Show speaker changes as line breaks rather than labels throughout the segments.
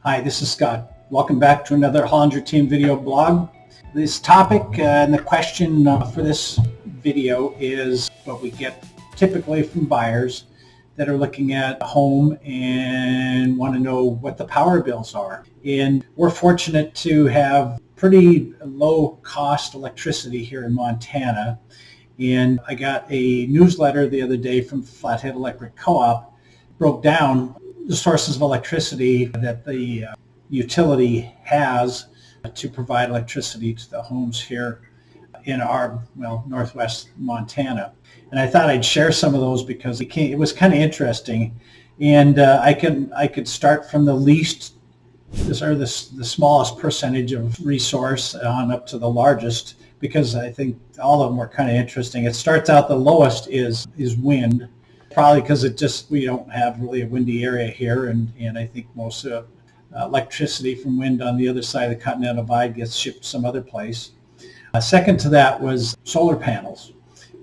Hi, this is Scott. Welcome back to another Hollinger Team video blog. This topic and the question for this video is what we get typically from buyers that are looking at a home and want to know what the power bills are. And we're fortunate to have pretty low cost electricity here in Montana. And I got a newsletter the other day from Flathead Electric Co-op, broke down the sources of electricity that the utility has to provide electricity to the homes here in our, northwest Montana. And I thought I'd share some of those because it was kind of interesting. And I could start from the least, the smallest percentage of resource on up to the largest, because I think all of them were kind of interesting. It starts out, the lowest is wind. Probably because we don't have really a windy area here, and I think most electricity from wind on the other side of the Continental Divide gets shipped some other place. Second to that was solar panels,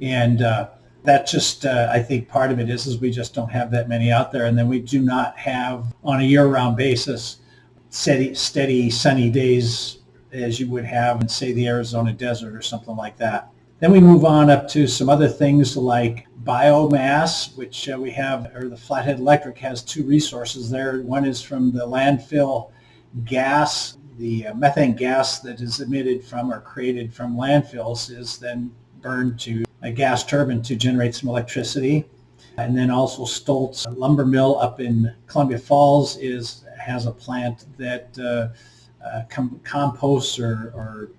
and that just I think part of it is we just don't have that many out there, and then we do not have on a year-round basis steady sunny days as you would have in, say, the Arizona desert or something like that. Then we move on up to some other things like biomass, which we have, or the Flathead Electric has two resources there. One is from the landfill gas. The methane gas that is emitted from or created from landfills is then burned to a gas turbine to generate some electricity. And then also Stoltz lumber mill up in Columbia Falls has a plant that composts or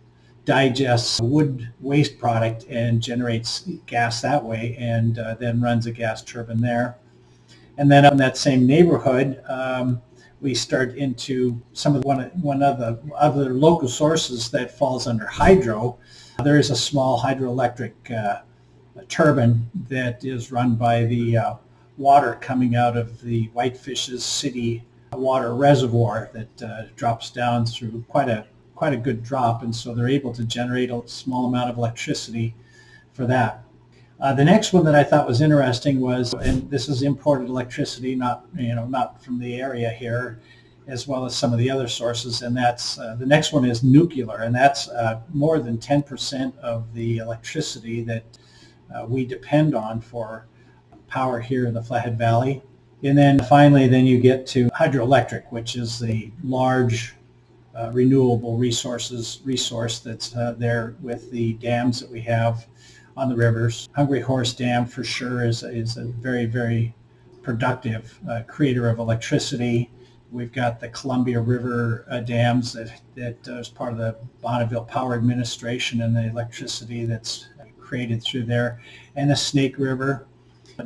digests wood waste product and generates gas that way, and then runs a gas turbine there. And then in that same neighborhood, we start into some of one of the other local sources that falls under hydro. There is a small hydroelectric turbine that is run by the water coming out of the Whitefish's city water reservoir that drops down through quite a good drop, and so they're able to generate a small amount of electricity for that. The next one that I thought was interesting was, and this is imported electricity, not from the area here, as well as some of the other sources, and that's the next one is nuclear, and that's more than 10% of the electricity that we depend on for power here in the Flathead Valley. And then finally, you get to hydroelectric, which is the large renewable resource that's there with the dams that we have on the rivers. Hungry Horse Dam for sure is a very, very productive creator of electricity. We've got the Columbia River dams that is part of the Bonneville Power Administration and the electricity that's created through there, and the Snake River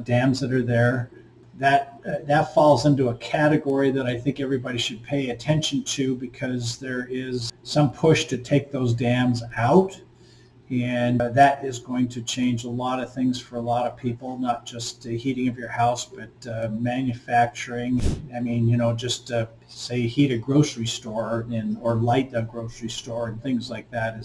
dams that are there. That falls into a category that I think everybody should pay attention to, because there is some push to take those dams out, and that is going to change a lot of things for a lot of people, not just the heating of your house, but manufacturing. I mean, just say heat a grocery store or light a grocery store and things like that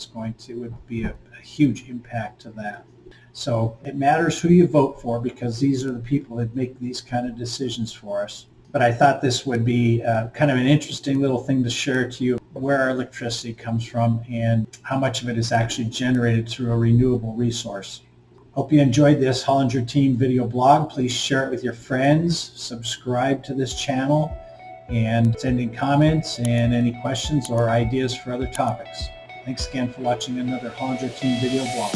would be a huge impact to that. So it matters who you vote for, because these are the people that make these kind of decisions for us. But I thought this would be kind of an interesting little thing to share to you, where our electricity comes from and how much of it is actually generated through a renewable resource. Hope you enjoyed this Hollinger Team video blog. Please share it with your friends, subscribe to this channel, and send in comments and any questions or ideas for other topics. Thanks again for watching another Hollinger Team video blog.